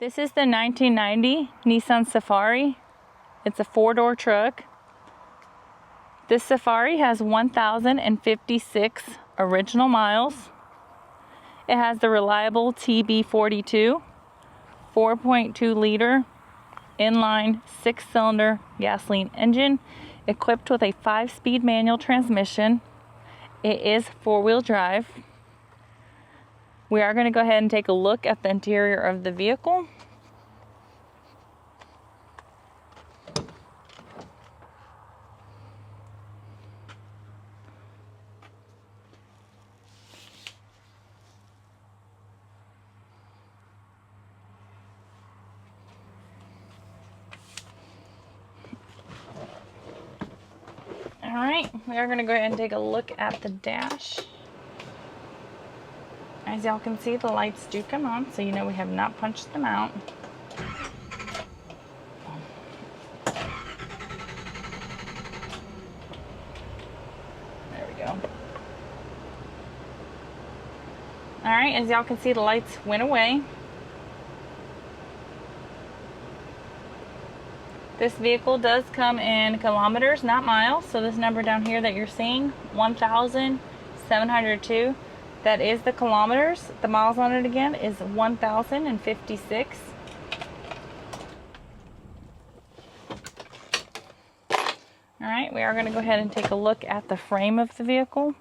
This is the 1990 Nissan Safari. It's a 4-door truck. This Safari has 1,056 original miles. It has the reliable TB42, 4.2 liter, inline 6-cylinder gasoline engine, equipped with a 5-speed manual transmission. It is 4-wheel drive. We are going to go ahead and take a look at the interior of the vehicle. Alright, we are going to go ahead and take a look at the dash. As y'all can see, the lights do come on, so you know we have not punched them out. There we go. Alright, as y'all can see, the lights went away. This vehicle does come in kilometers, not miles. So this number down here that you're seeing, 1,702, that is the kilometers. The miles on it again is 1,056. All right, we are going to go ahead and take a look at the frame of the vehicle.